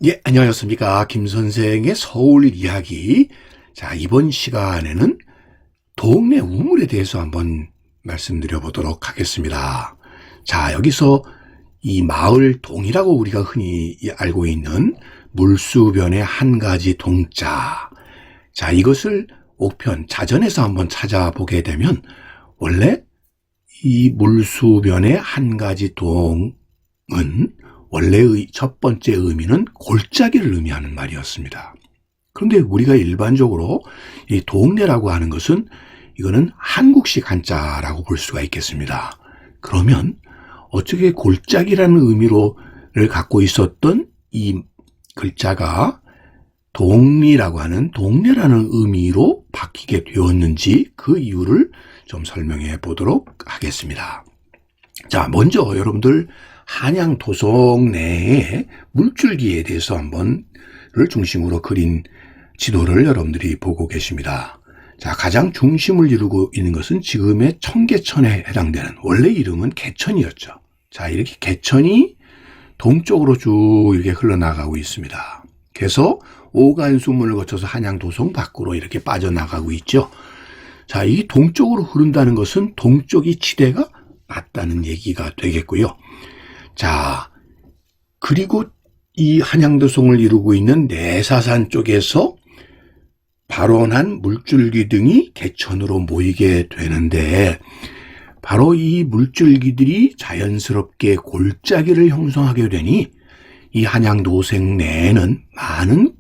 예, 안녕하셨습니까. 김 선생의 서울 이야기. 자, 이번 시간에는 동네 우물에 대해서 한번 말씀드려 보도록 하겠습니다. 자, 여기서 이 마을 동이라고 우리가 흔히 알고 있는 물수변의 한 가지 동자. 자, 이것을 옥편 자전에서 한번 찾아보게 되면 원래 이 물수변의 한 가지 동은 원래의 첫 번째 의미는 골짜기를 의미하는 말이었습니다. 그런데 우리가 일반적으로 이 동네라고 하는 것은 이거는 한국식 한자라고 볼 수가 있겠습니다. 그러면 어떻게 골짜기라는 의미를 갖고 있었던 이 글자가 동리라고 하는 동네라는 의미로 바뀌게 되었는지 그 이유를 좀 설명해 보도록 하겠습니다. 자, 먼저 여러분들 한양 도성 내의 물줄기에 대해서 한번를 중심으로 그린 지도를 여러분들이 보고 계십니다. 자, 가장 중심을 이루고 있는 것은 지금의 청계천에 해당되는 원래 이름은 개천이었죠. 자, 이렇게 개천이 동쪽으로 쭉 이렇게 흘러나가고 있습니다. 그래서 오간수문을 거쳐서 한양 도성 밖으로 이렇게 빠져나가고 있죠. 자, 이 동쪽으로 흐른다는 것은 동쪽이 지대가 낮다는 얘기가 되겠고요. 자, 그리고 이 한양도성을 이루고 있는 내사산 쪽에서 발원한 물줄기 등이 개천으로 모이게 되는데 바로 이 물줄기들이 자연스럽게 골짜기를 형성하게 되니 이 한양도성 내에는 많은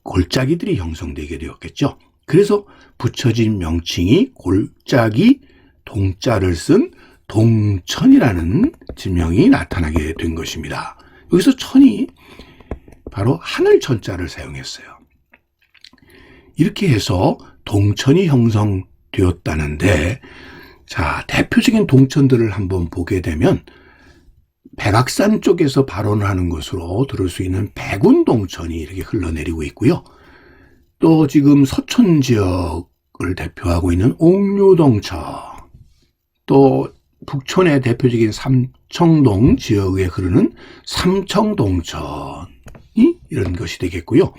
골짜기들이 형성되게 되었겠죠. 그래서 붙여진 명칭이 골짜기 동자를 쓴 동천이라는 지명이 나타나게 된 것입니다. 여기서 천이 바로 하늘천자를 사용했어요. 이렇게 해서 동천이 형성되었다는데, 자, 대표적인 동천들을 한번 보게 되면 백악산 쪽에서 발원을 하는 것으로 들을 수 있는 백운동천이 이렇게 흘러내리고 있고요. 또 지금 서촌 지역을 대표하고 있는 옥류동천, 또 북촌의 대표적인 삼청동 지역에 흐르는 삼청동천이 이런 것이 되겠고요.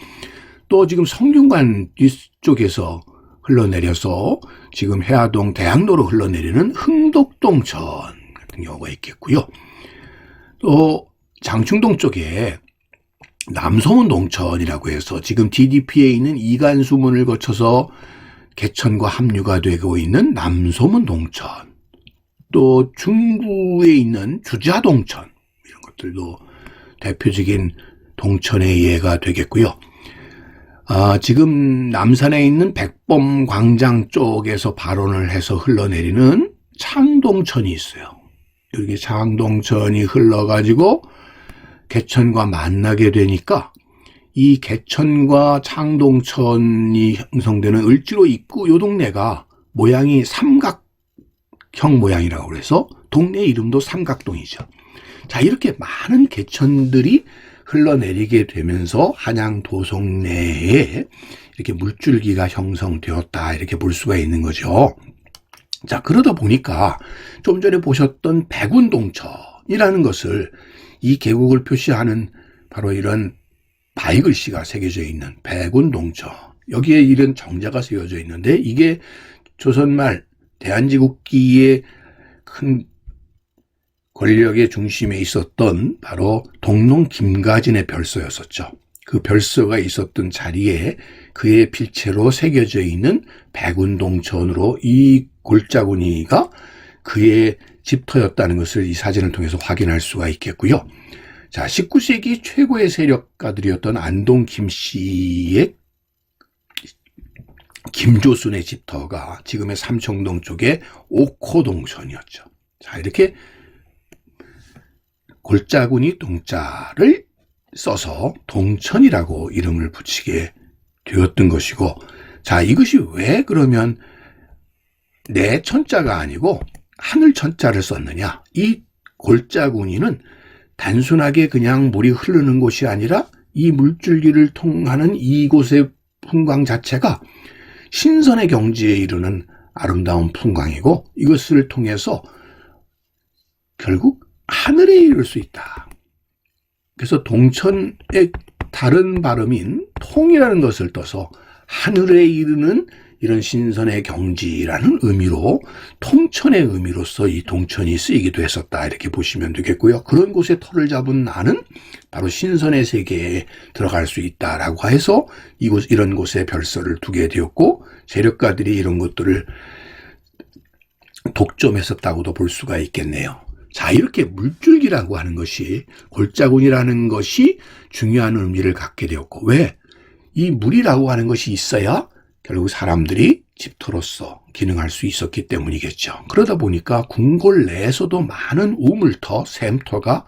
또 지금 성균관 뒤쪽에서 흘러내려서 지금 해화동 대학로로 흘러내리는 흥덕동천 같은 경우가 있겠고요. 또 장충동 쪽에 남소문동천이라고 해서 지금 DDP에 있는 이간수문을 거쳐서 개천과 합류가 되고 있는 남소문동천, 또 중구에 있는 주자동천, 이런 것들도 대표적인 동천의 예가 되겠고요. 지금 남산에 있는 백범광장 쪽에서 발원을 해서 흘러내리는 창동천이 있어요. 여기 창동천이 흘러가지고 개천과 만나게 되니까 이 개천과 창동천이 형성되는 을지로 입구 요 동네가 모양이 삼각형 모양이라고 그래서 동네 이름도 삼각동이죠. 자, 이렇게 많은 개천들이 흘러내리게 되면서 한양 도성 내에 이렇게 물줄기가 형성되었다, 이렇게 볼 수가 있는 거죠. 자, 그러다 보니까 좀 전에 보셨던 백운동천이라는 것을 이 계곡을 표시하는 바로 이런 바위글씨가 새겨져 있는 백운동천, 여기에 이런 정자가 쓰여져 있는데 이게 조선말 대한제국기의 큰 권력의 중심에 있었던 바로 동농 김가진의 별서였었죠. 그 별서가 있었던 자리에 그의 필체로 새겨져 있는 백운동천으로 이 골짜구니가 그의 집터였다는 것을 이 사진을 통해서 확인할 수가 있겠고요. 자, 19세기 최고의 세력가들이었던 안동 김씨의 김조순의 집터가 지금의 삼청동 쪽의 옥호동천이었죠. 자, 이렇게 골짜구니 동자를 써서 동천이라고 이름을 붙이게 되었던 것이고, 자, 이것이 왜 그러면 내 천자가 아니고 하늘 천자를 썼느냐? 이 골짜구니는 단순하게 그냥 물이 흐르는 곳이 아니라 이 물줄기를 통하는 이곳의 풍광 자체가 신선의 경지에 이르는 아름다운 풍광이고, 이것을 통해서 결국 하늘에 이를 수 있다. 그래서 동천의 다른 발음인 통이라는 것을 떠서 하늘에 이르는 이런 신선의 경지라는 의미로 통천의 의미로서 이 동천이 쓰이기도 했었다, 이렇게 보시면 되겠고요. 그런 곳에 터를 잡은 나는 바로 신선의 세계에 들어갈 수 있다라고 해서 이런 곳에 별서를 두게 되었고, 세력가들이 이런 것들을 독점했었다고도 볼 수가 있겠네요. 자, 이렇게 물줄기라고 하는 것이, 골자군이라는 것이 중요한 의미를 갖게 되었고, 왜? 이 물이라고 하는 것이 있어야 결국 사람들이 집터로서 기능할 수 있었기 때문이겠죠. 그러다 보니까 궁궐 내에서도 많은 우물터, 샘터가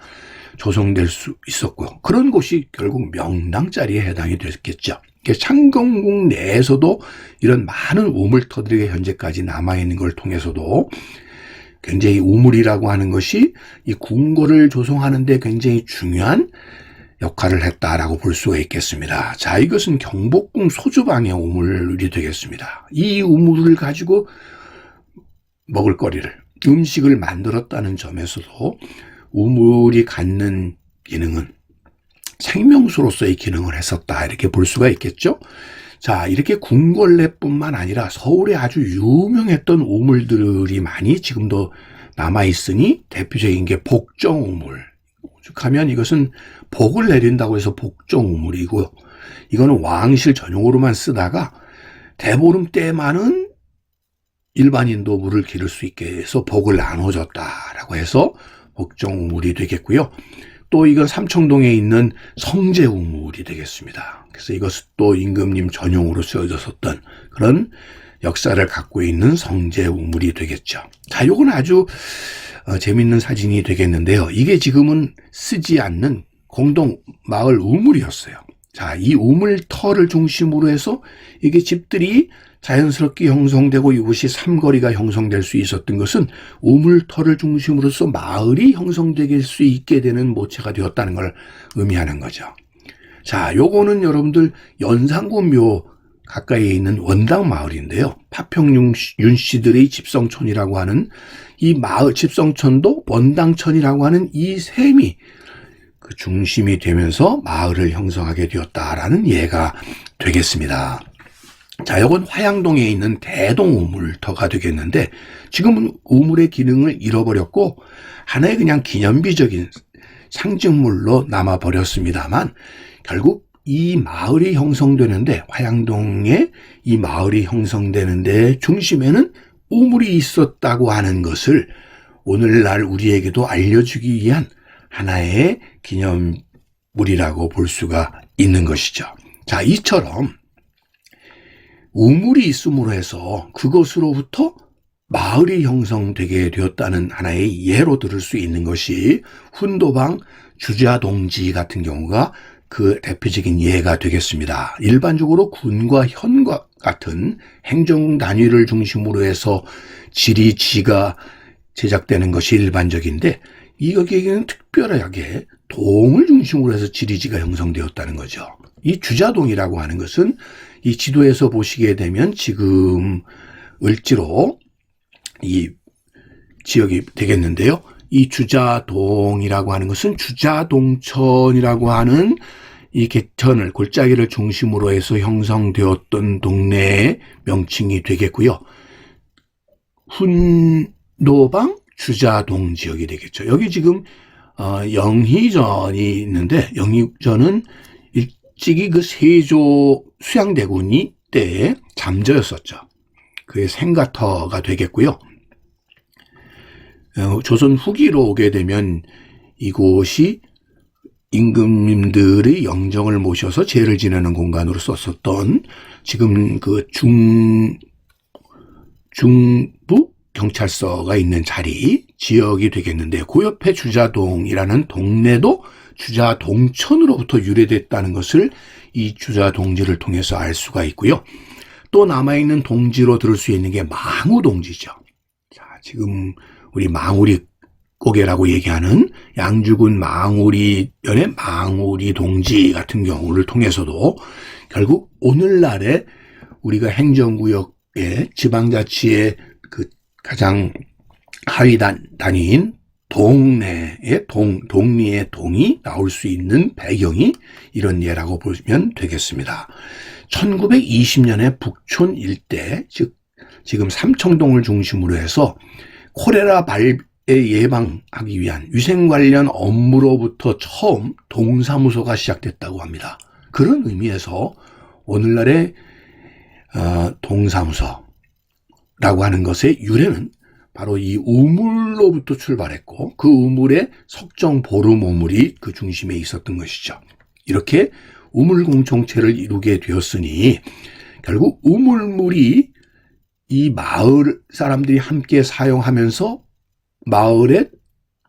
조성될 수 있었고요. 그런 곳이 결국 명당자리에 해당이 됐겠죠. 창경궁 내에서도 이런 많은 우물터들이 현재까지 남아있는 걸 통해서도 굉장히 우물이라고 하는 것이 이 궁궐을 조성하는 데 굉장히 중요한 역할을 했다라고 볼 수가 있겠습니다. 자, 이것은 경복궁 소주방의 우물이 되겠습니다. 이 우물을 가지고 먹을거리를, 음식을 만들었다는 점에서도 우물이 갖는 기능은 생명수로서의 기능을 했었다, 이렇게 볼 수가 있겠죠. 자, 이렇게 궁궐내뿐만 아니라 서울에 아주 유명했던 우물들이 많이 지금도 남아있으니 대표적인 게 복정우물. 오죽하면 이것은 복을 내린다고 해서 복정우물이고요. 이거는 왕실 전용으로만 쓰다가 대보름 때만은 일반인도 물을 기를 수 있게 해서 복을 나눠줬다라고 해서 복정우물이 되겠고요. 또 이건 삼청동에 있는 성제우물이 되겠습니다. 그래서 이것은 또 임금님 전용으로 쓰여졌었던 그런 역사를 갖고 있는 성제우물이 되겠죠. 자, 요건 아주 재밌는 사진이 되겠는데요. 이게 지금은 쓰지 않는 공동 마을 우물이었어요. 자, 이 우물터를 중심으로 해서 이게 집들이 자연스럽게 형성되고 이곳이 삼거리가 형성될 수 있었던 것은 우물터를 중심으로서 마을이 형성될 수 있게 되는 모체가 되었다는 걸 의미하는 거죠. 자, 요거는 여러분들 연산군묘 가까이에 있는 원당 마을인데요. 파평윤 씨들의 집성촌이라고 하는 이 마을 집성촌도 원당천이라고 하는 이 셈이 그 중심이 되면서 마을을 형성하게 되었다라는 예가 되겠습니다. 자, 이건 화양동에 있는 대동우물터가 되겠는데 지금은 우물의 기능을 잃어버렸고 하나의 그냥 기념비적인 상징물로 남아버렸습니다만 결국 이 마을이 형성되는데, 화양동에 이 마을이 형성되는데 중심에는 우물이 있었다고 하는 것을 오늘날 우리에게도 알려주기 위한 하나의 기념물이라고 볼 수가 있는 것이죠. 자, 이처럼 우물이 있음으로 해서 그것으로부터 마을이 형성되게 되었다는 하나의 예로 들을 수 있는 것이 훈도방 주자동지 같은 경우가 그 대표적인 예가 되겠습니다. 일반적으로 군과 현과 같은 행정 단위를 중심으로 해서 지리지가 제작되는 것이 일반적인데 여기에는 특별하게 동을 중심으로 해서 지리지가 형성되었다는 거죠. 이 주자동이라고 하는 것은 이 지도에서 보시게 되면 지금 을지로 이 지역이 되겠는데요. 이 주자동이라고 하는 것은 주자동천이라고 하는 이 개천을, 골짜기를 중심으로 해서 형성되었던 동네의 명칭이 되겠고요. 훈도방 주자동 지역이 되겠죠. 여기 지금 영희전이 있는데 영희전은 일찍이 그 세조 수양대군이 때에 잠저였었죠. 그의 생가터가 되겠고요. 조선 후기로 오게 되면 이곳이 임금님들의 영정을 모셔서 제를 지내는 공간으로 썼었던 지금 그 중부 경찰서가 있는 자리 지역이 되겠는데 그 옆에 주자동이라는 동네도 주자동천으로부터 유래됐다는 것을 이 주자동지를 통해서 알 수가 있고요. 또 남아있는 동지로 들을 수 있는 게 망우동지죠. 자, 지금 우리 망우리 고개라고 얘기하는 양주군 망우리면의 망우리 동지 같은 경우를 통해서도 결국 오늘날의 우리가 행정구역의 지방자치의 그 가장 하위 단위인 동네의 동리의 동이 나올 수 있는 배경이 이런 예라고 보면 되겠습니다. 1920년에 북촌 일대, 즉 지금 삼청동을 중심으로 해서 콜레라 발에 예방하기 위한 위생 관련 업무로부터 처음 동사무소가 시작됐다고 합니다. 그런 의미에서 오늘날의 동사무소라고 하는 것의 유래는 바로 이 우물로부터 출발했고 그 우물의 석정 보름 우물이 그 중심에 있었던 것이죠. 이렇게 우물 공동체를 이루게 되었으니 결국 우물물이 이 마을 사람들이 함께 사용하면서 마을의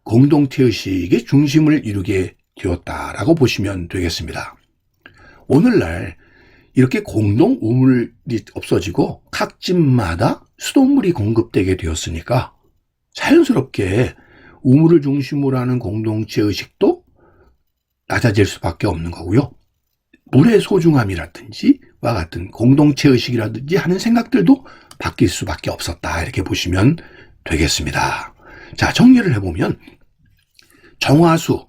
공동체의식의 중심을 이루게 되었다라고 보시면 되겠습니다. 오늘날 이렇게 공동 우물이 없어지고 각 집마다 수돗물이 공급되게 되었으니까 자연스럽게 우물을 중심으로 하는 공동체 의식도 낮아질 수밖에 없는 거고요. 물의 소중함이라든지 와 같은 공동체 의식이라든지 하는 생각들도 바뀔 수밖에 없었다, 이렇게 보시면 되겠습니다. 자, 정리를 해보면 정화수,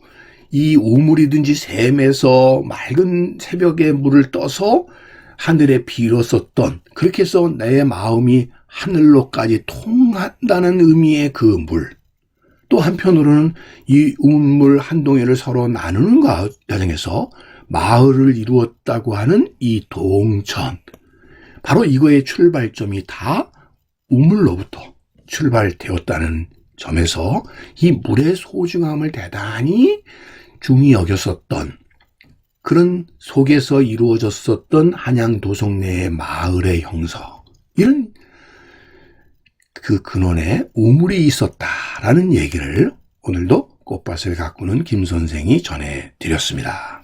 이 우물이든지 샘에서 맑은 새벽에 물을 떠서 하늘에 빌었었던, 그렇게 해서 내 마음이 하늘로까지 통한다는 의미의 그 물, 또 한편으로는 이 우물 한 동해를 서로 나누는 과정에서 마을을 이루었다고 하는 이 동천, 바로 이거의 출발점이 다 우물로부터 출발되었다는 점에서 이 물의 소중함을 대단히 중히 여겼었던, 그런 속에서 이루어졌었던 한양 도성 내의 마을의 형성, 이런 그 근원에 우물이 있었다라는 얘기를 오늘도 꽃밭을 가꾸는 김 선생이 전해드렸습니다.